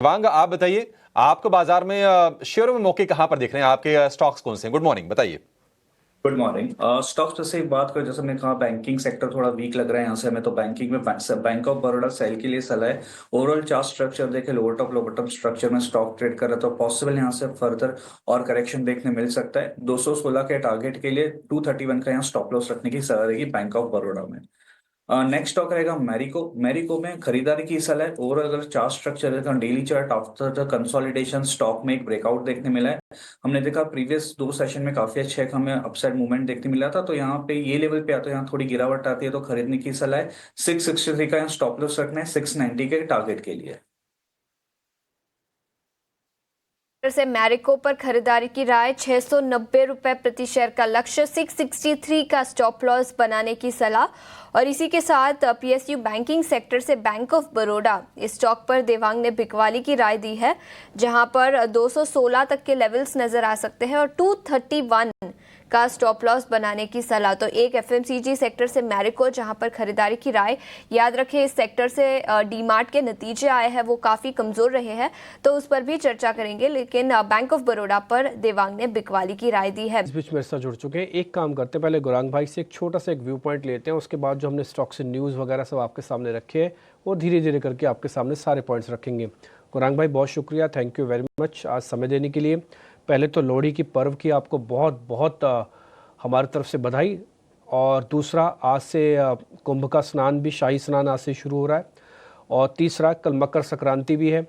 वांग, आप बताइए, आपको बाजार में शेयरों में मौके कहां पर दिख रहे हैं? आपके स्टॉक्स कौन से हैं? गुड मॉर्निंग, बताइए। Good morning. स्टॉक्स पे से एक बात करें, जैसे मैंने कहा बैंकिंग सेक्टर थोड़ा वीक लग रहा है यहाँ से हमें, तो बैंकिंग में बैंक ऑफ बड़ौदा सेल के लिए सलाह है। ओवरऑल चार्ट स्ट्रक्चर देखे, lower top lower bottom structure में स्टॉक ट्रेड कर रहा है, तो पॉसिबल यहाँ से फर्दर और करेक्शन देखने मिल सकता है। 216 के टारगेट के लिए 231 का यहाँ स्टॉप लॉस रखने की सलाह रहेगी बैंक ऑफ बड़ौदा में। नेक्स्ट स्टॉक रहेगा मैरिको। मैरिको में खरीदारी की सलाह है। ओवरऑल अगर चार्ट स्ट्रक्चर है तो daily chart after the consolidation stock में एक ब्रेकआउट देखने मिला है। हमने देखा प्रीवियस 2 सेशन में काफी अच्छा एक हमें अपसाइड मूवमेंट देखने मिला था, तो यहाँ पे ये लेवल पे आता है, यहाँ थोड़ी गिरावट आती है तो खरीदने की सलाह है। 663 का यहाँ स्टॉप लॉस रखना है 690 के टारगेट के लिए। से मैरिको पर खरीदारी की राय, 690 रुपए प्रति शेयर का लक्ष्य, 663 का स्टॉप लॉस बनाने की सलाह। और इसी के साथ पीएसयू बैंकिंग सेक्टर से बैंक ऑफ बड़ौदा, इस स्टॉक पर देवांग ने बिकवाली की राय दी है, जहां पर 216 तक के लेवल्स नजर आ सकते हैं और 231 का स्टॉप लॉस बनाने की सलाह। तो एक एफएमसीजी सेक्टर से मैरिको जहां पर खरीदारी की राय। याद रखें, इस सेक्टर से डीमार्ट के नतीजे आए हैं, वो काफी कमजोर रहे हैं, तो उस पर भी चर्चा करेंगे। लेकिन बैंक ऑफ बड़ौदा पर देवांग ने बिकवाली की राय दी है। इस बीच मेरे साथ जुड़ चुके हैं। एक काम करते हैं, पहले गुरांग भाई से एक छोटा सा एक व्यू पॉइंट लेते हैं, उसके बाद जो हमने स्टॉक से न्यूज़ वगैरह सब आपके सामने रखे हैं वो धीरे धीरे करके आपके सामने सारे पॉइंट्स रखेंगे। गुरांग भाई, बहुत शुक्रिया, थैंक यू वेरी मच आज समय देने के लिए। पहले तो लोहड़ी की पर्व की आपको बहुत बहुत हमारी तरफ से बधाई। और दूसरा, आज से कुंभ का स्नान भी, शाही स्नान आज से शुरू हो रहा है। और तीसरा, कल मकर संक्रांति भी है।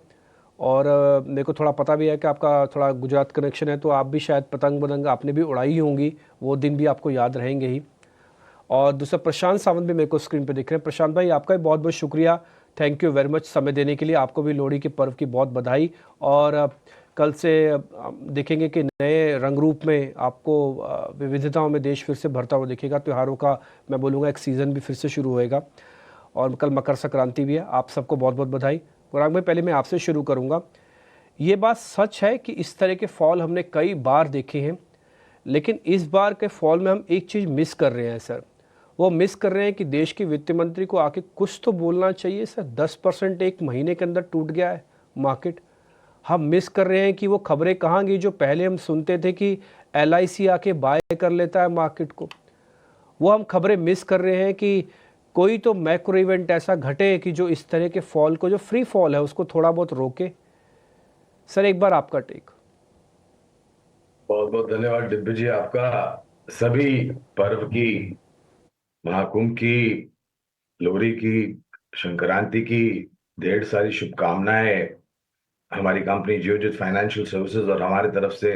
और मेरे को थोड़ा पता भी है कि आपका थोड़ा गुजरात कनेक्शन है, तो आप भी शायद पतंग वतंग आपने भी उड़ाई ही होंगी, वो दिन भी आपको याद रहेंगे ही। और दूसरा, प्रशांत सावंत भी मेरे को स्क्रीन पे दिख रहे हैं। प्रशांत भाई, आपका भी बहुत बहुत शुक्रिया, थैंक यू वेरी मच समय देने के लिए। आपको भी लोहड़ी के पर्व की बहुत बधाई। और कल से देखेंगे कि नए रंग रूप में आपको विविधताओं में देश फिर से भरता हुआ दिखेगा। त्योहारों का मैं बोलूँगा एक सीज़न भी फिर से शुरू होएगा और कल मकर संक्रांति भी है। आप सबको बहुत बहुत बधाई। गुरांग भाई, पहले मैं आपसे शुरू करूँगा। ये बात सच है कि इस तरह के फॉल हमने कई बार देखे हैं, लेकिन इस बार के फॉल में हम एक चीज़ मिस कर रहे हैं सर। वो मिस कर रहे हैं कि देश के वित्त मंत्री को आके कुछ तो बोलना चाहिए सर। 10% एक महीने के अंदर टूट गया है मार्केट। हम मिस कर रहे हैं कि वो खबरें कहाँ गई जो पहले हम सुनते थे कि LIC आके बाय कर लेता है मार्केट को। वो हम खबरें मिस कर रहे हैं कि कोई तो मैक्रो इवेंट ऐसा घटे कि जो इस तरह के फॉल को, जो फ्री फॉल है, उसको थोड़ा बहुत रोके। सर, एक बार आपका टेक। बहुत बहुत धन्यवाद डिम्पी जी आपका। सभी पर्व की, महाकुंभ की, लोहड़ी की, संक्रांति की ढेर सारी शुभकामनाएं हमारी कंपनी जियोजित फाइनेंशियल सर्विसेज और हमारे तरफ से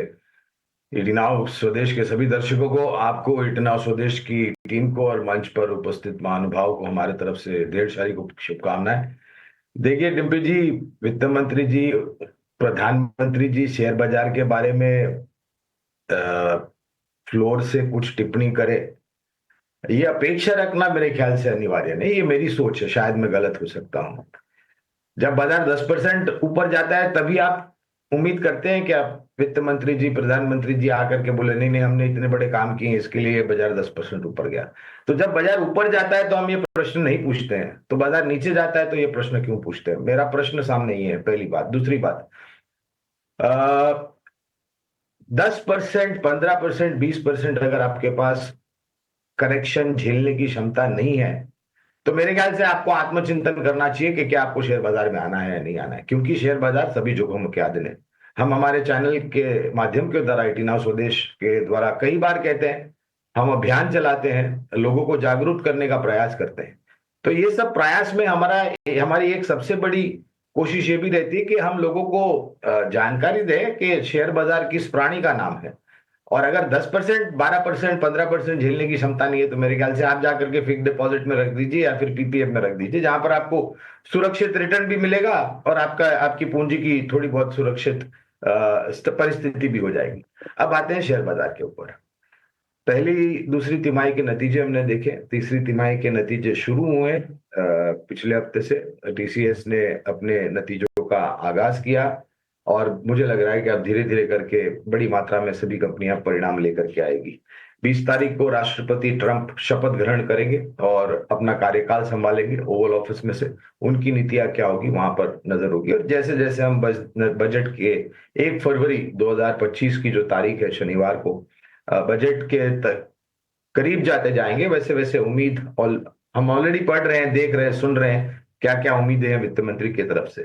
ईडी नाउ स्वदेश के सभी दर्शकों को, आपको ईडी नाउ स्वदेश की टीम को और मंच पर उपस्थित महानुभाव को हमारे तरफ से ढेर सारी शुभकामनाएं। देखिए डिम्पी जी, वित्त मंत्री जी, प्रधानमंत्री जी शेयर बाजार के बारे में फ्लोर से कुछ टिप्पणी करे, ये अपेक्षा रखना मेरे ख्याल से अनिवार्य नहीं। ये मेरी सोच है, शायद मैं गलत हो सकता हूं। जब बाजार 10% ऊपर जाता है तभी आप उम्मीद करते हैं कि आप वित्त मंत्री जी, प्रधानमंत्री जी आकर के बोले नहीं नहीं हमने इतने बड़े काम किए इसके लिए बाजार 10% ऊपर गया। तो जब बाजार ऊपर जाता है तो हम ये प्रश्न नहीं पूछते हैं, तो बाजार नीचे जाता है तो ये प्रश्न क्यों पूछते हैं? मेरा प्रश्न सामने ही है, पहली बात। दूसरी बात, 10%, 15%, 20% अगर आपके पास करेक्शन झेलने की क्षमता नहीं है तो मेरे ख्याल से आपको आत्मचिंतन करना चाहिए कि क्या आपको शेयर बाजार में आना है या नहीं आना है, क्योंकि शेयर बाजार सभी जोखिमों के अधीन है। हम हमारे चैनल के माध्यम के द्वारा, ईडी नाउ स्वदेश के द्वारा कई बार कहते हैं, हम अभियान चलाते हैं, लोगों को जागरूक करने का प्रयास करते हैं। तो ये सब प्रयास में हमारी एक सबसे बड़ी कोशिश ये भी रहती है कि हम लोगों को जानकारी दें कि शेयर बाजार किस प्राणी का नाम है। और अगर 10%, 12%, 15% झेलने की क्षमता नहीं है तो मेरे ख्याल से आप जाकर के फिक्स डिपॉजिट में रख दीजिए या फिर PPF में रख दीजिए, जहां पर आपको सुरक्षित रिटर्न भी मिलेगा और आपकी पूंजी की थोड़ी बहुत सुरक्षित परिस्थिति भी हो जाएगी। अब आते हैं शेयर बाजार के ऊपर। पहली दूसरी तिमाही के नतीजे हमने देखे, तीसरी तिमाही के नतीजे शुरू हुए पिछले हफ्ते से। TCS ने अपने नतीजों का आगाज किया और मुझे लग रहा है कि अब धीरे धीरे करके बड़ी मात्रा में सभी कंपनियां परिणाम लेकर के आएगी। 20 तारीख को राष्ट्रपति ट्रंप शपथ ग्रहण करेंगे और अपना कार्यकाल संभालेंगे ओवल ऑफिस में से। उनकी नीतियां क्या होगी वहां पर नजर होगी, और जैसे जैसे हम बजट के 1 फरवरी 2025 की जो तारीख है शनिवार को बजट के करीब जाते जाएंगे, वैसे वैसे उम्मीद और हम ऑलरेडी पढ़ रहे हैं, देख रहे हैं, सुन रहे हैं क्या क्या उम्मीदें हैं वित्त मंत्री की तरफ से।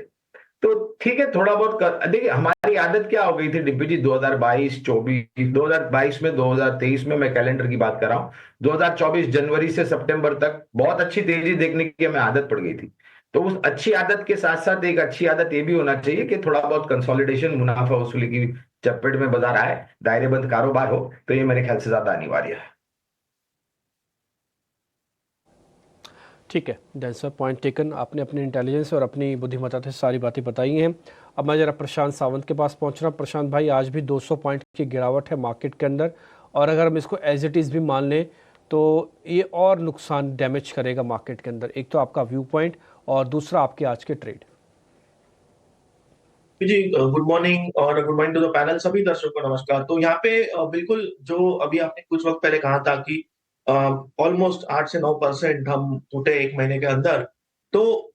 तो ठीक है, थोड़ा बहुत देखिए हमारी आदत क्या हो गई थी डिम्पी जी, 2022 24 2022 में 2023 में, मैं कैलेंडर की बात कर रहा हूँ, 2024 जनवरी से सितंबर तक बहुत अच्छी तेजी देखने की हमें आदत पड़ गई थी। तो उस अच्छी आदत के साथ साथ एक अच्छी आदत ये भी होना चाहिए कि थोड़ा बहुत कंसोलिडेशन, मुनाफा वसूली की चपेट में बाजार आए, दायरेबंद कारोबार हो, तो ये मेरे ख्याल से ज्यादा अनिवार्य है। ठीक है डैन सर, पॉइंट टेकन। आपने अपनी इंटेलिजेंस और अपनी बुद्धिमत्ता से सारी बातें बताई हैं। अब मैं जरा प्रशांत सावंत के पास पहुंच रहा हूं। प्रशांत भाई, आज भी 200 पॉइंट की गिरावट है मार्केट के अंदर, और अगर हम इसको एज इट इज़ भी मान लें तो ये और नुकसान डैमेज करेगा मार्केट के अंदर। एक तो आपका व्यू पॉइंट और दूसरा आपके आज के ट्रेड। जी गुड मॉर्निंग और good morning to the panel, सभी दर्शकों को नमस्कार। तो यहाँ पे बिल्कुल जो अभी आपने कुछ वक्त पहले कहा था कि ऑलमोस्ट 8 से 9% हम टूटे एक महीने के अंदर, तो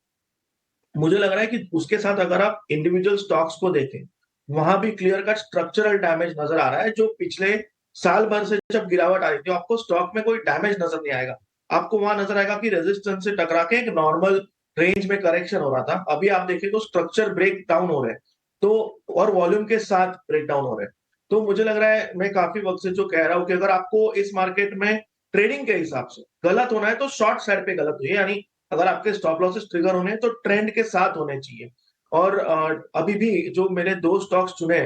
मुझे लग रहा है कि उसके साथ अगर आप इंडिविजुअल स्टॉक्स को देखें, वहां भी क्लियर कट स्ट्रक्चरल डैमेज नजर आ रहा है। जो पिछले साल भर से जब गिरावट आ रही थी, आपको स्टॉक में कोई डैमेज नजर नहीं आएगा, आपको वहां नजर आएगा कि रेजिस्टेंस से टकरा के एक नॉर्मल रेंज में करेक्शन हो रहा था। अभी आप देखें तो स्ट्रक्चर ब्रेक डाउन हो रहे हैं, तो और वॉल्यूम के साथ ब्रेक डाउन हो रहे हैं। तो मुझे लग रहा है, मैं काफी वक्त से जो कह रहा हूं कि अगर आपको इस मार्केट में ट्रेडिंग के हिसाब से गलत होना है तो शॉर्ट साइड पे गलत हुई, यानी अगर आपके स्टॉप लॉसेस ट्रिगर होने हैं तो ट्रेंड के साथ होने चाहिए। और अभी भी जो मैंने 2 स्टॉक्स चुने,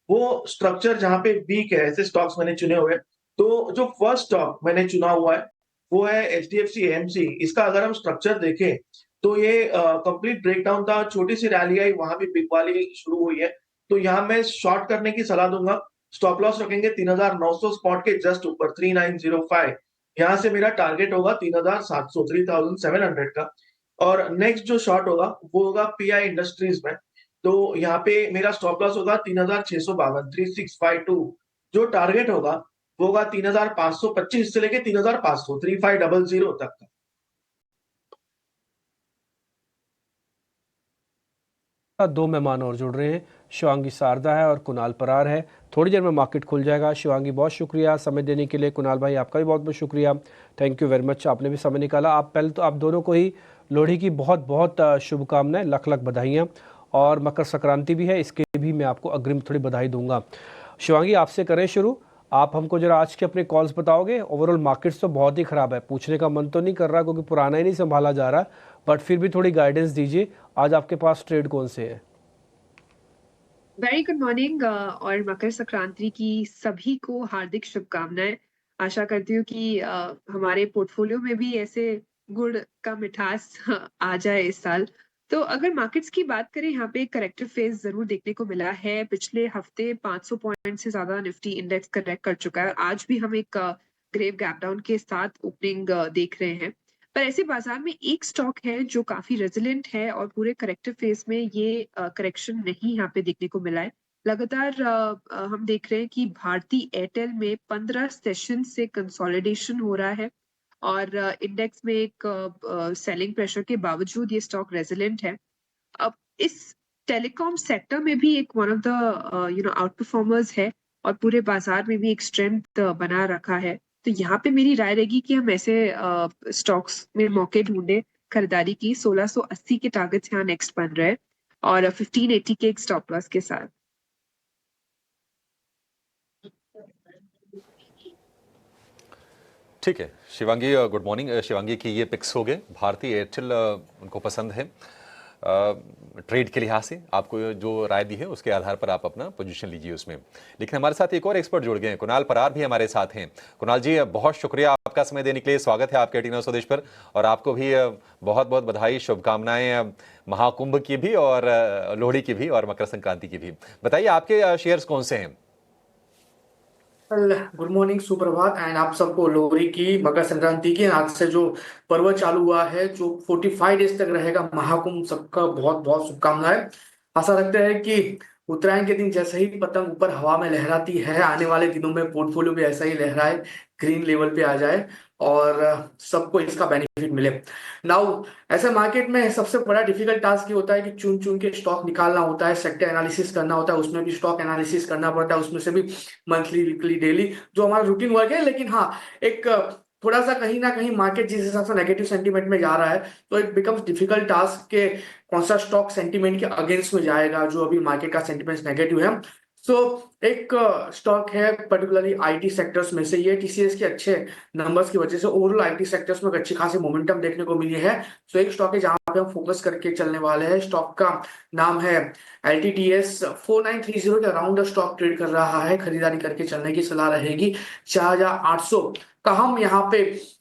वो स्ट्रक्चर जहां पे वीक है, ऐसे स्टॉक्स मैंने चुने हुए। तो जो फर्स्ट स्टॉक मैंने चुना हुआ है वो है एचडीएफसी एएमसी। इसका अगर हम स्ट्रक्चर देखें तो ये कंप्लीट ब्रेकडाउन था, छोटी सी रैली आई, वहां भी बिग वाली शुरू हुई है। तो यहाँ मैं शॉर्ट करने की सलाह दूंगा। स्टॉप लॉस रखेंगे 3900 स्पॉट के जस्ट ऊपर 3905। यहाँ से मेरा टारगेट होगा 3700 3700 का। और नेक्स्ट जो शॉर्ट होगा वो होगा पीआई इंडस्ट्रीज में। तो यहाँ पे मेरा स्टॉप लॉस होगा 3652 3652। जो टारगेट होगा वो होगा 3525 से लेके 3500 3500 तक का। दो मेहमान और जुड़ रहे हैं, शिवांगी शारदा है और कुणाल परार है। थोड़ी देर में मार्केट खुल जाएगा। शिवांगी बहुत शुक्रिया समय देने के लिए। कुणाल भाई आपका भी बहुत बहुत शुक्रिया, थैंक यू वेरी मच, आपने भी समय निकाला। आप पहले तो आप दोनों को ही लोहड़ी की बहुत बहुत शुभकामनाएं, लख लख बधाइयाँ, और मकर संक्रांति भी है, इसके भी मैं आपको अग्रिम थोड़ी बधाई दूंगा। शिवांगी आपसे करें शुरू, आप हमको जरा आज के अपने कॉल्स बताओगे। ओवरऑल मार्केट्स तो बहुत ही ख़राब है, पूछने का मन तो नहीं कर रहा क्योंकि पुराना ही नहीं संभाला जा रहा, बट फिर भी थोड़ी गाइडेंस दीजिए। आज आपके पास ट्रेड कौन से हैं? वेरी गुड मॉर्निंग और मकर संक्रांति की सभी को हार्दिक शुभकामनाएं। आशा करती हूँ कि हमारे पोर्टफोलियो में भी ऐसे गुड़ का मिठास आ जाए इस साल। तो अगर मार्केट्स की बात करें, यहाँ पे करेक्टिव फेज जरूर देखने को मिला है। पिछले हफ्ते 500 पॉइंट से ज्यादा निफ्टी इंडेक्स करेक्ट कर चुका है, और आज भी हम एक ग्रेव गैप डाउन के साथ ओपनिंग देख रहे हैं। पर ऐसे बाजार में एक स्टॉक है जो काफी रेजिलेंट है और पूरे करेक्टिव फेज में ये करेक्शन नहीं यहाँ पे देखने को मिला है। लगातार हम देख रहे हैं कि भारती एयरटेल में 15 सेशन से कंसोलिडेशन हो रहा है, और इंडेक्स में एक सेलिंग प्रेशर के बावजूद ये स्टॉक रेजिलेंट है। अब इस टेलीकॉम सेक्टर में भी एक one of the out performers है, और पूरे बाजार में भी एक स्ट्रेंथ बना रखा है। तो यहाँ पे मेरी राय रहेगी कि हम ऐसे स्टॉक्स में मौके ढूंढे खरीदारी की। 1680 के टारगेट्स यहाँ नेक्स्ट बन रहे हैं, और 1580 के एक स्टॉप लॉस के साथ। ठीक है शिवांगी, गुड मॉर्निंग। शिवांगी की ये पिक्स हो गए, भारतीय एयरटेल उनको पसंद है। ट्रेड के लिहाज से आपको जो राय दी है उसके आधार पर आप अपना पोजीशन लीजिए उसमें। लेकिन हमारे साथ एक और एक्सपर्ट जुड़ गए हैं, कुणाल परार भी हमारे साथ हैं। कुणाल जी बहुत शुक्रिया आपका समय देने के लिए, स्वागत है आपके टीनो स्वदेश पर, और आपको भी बहुत बहुत बधाई, शुभकामनाएं महाकुंभ की भी और लोहड़ी की भी और मकर संक्रांति की भी। बताइए आपके शेयर्स कौन से हैं? गुड मॉर्निंग, सुप्रभात, एंड आप सबको लोहड़ी की, मकर संक्रांति की, आज से जो पर्व चालू हुआ है जो 45 डेज तक रहेगा महाकुंभ, सबका बहुत बहुत शुभकामनाएं। आशा रखते हैं कि उत्तरायण के दिन जैसे ही पतंग ऊपर हवा में लहराती है, आने वाले दिनों में पोर्टफोलियो भी ऐसा ही लहराए, ग्रीन लेवल पे आ जाए और सबको इसका बेनिफिट मिले। नाउ ऐसे मार्केट में सबसे बड़ा डिफिकल्ट टास्क ये होता है कि चुन चुन के स्टॉक निकालना होता है, सेक्टर एनालिसिस करना होता है, उसमें भी स्टॉक एनालिसिस करना पड़ता है, उसमें से भी मंथली वीकली डेली जो हमारा रूटीन वर्क है। लेकिन हाँ, एक थोड़ा सा कहीं ना कहीं मार्केट जिस हिसाब से नेगेटिव सेंटीमेंट में जा रहा है, तो इट बिकम्स डिफिकल्ट टास्क के कौन सा स्टॉक सेंटीमेंट के अगेंस्ट में जाएगा जो अभी मार्केट का सेंटीमेंट नेगेटिव है। सो एक स्टॉक है पर्टिकुलरली आईटी सेक्टर्स में से, ये टीसीएस के अच्छे नंबर्स की वजह से ओवरऑल आईटी सेक्टर्स में अच्छी खासी मोमेंटम देखने को मिली है। सो एक स्टॉक है जहां पे हम फोकस करके चलने वाले हैं। स्टॉक का नाम है LTTS। 4930 के अराउंड स्टॉक ट्रेड कर रहा है, खरीदारी करके चलने की सलाह रहेगी। 4800 का हम यहाँ पे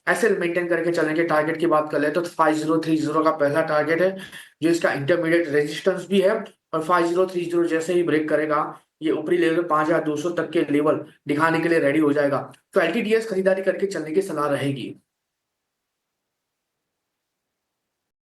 ऐसे मेंटेन करके चलने के टारगेट की बात कर ले तो 5030 का पहला टारगेट है जो इसका इंटरमीडिएट रेजिस्टेंस भी है, और 5030 जैसे ही ब्रेक करेगा ये ऊपरी लेवल 5200 तक के लेवल दिखाने के लिए रेडी हो जाएगा। तो LTTS खरीदारी करके चलने की सलाह रहेगी।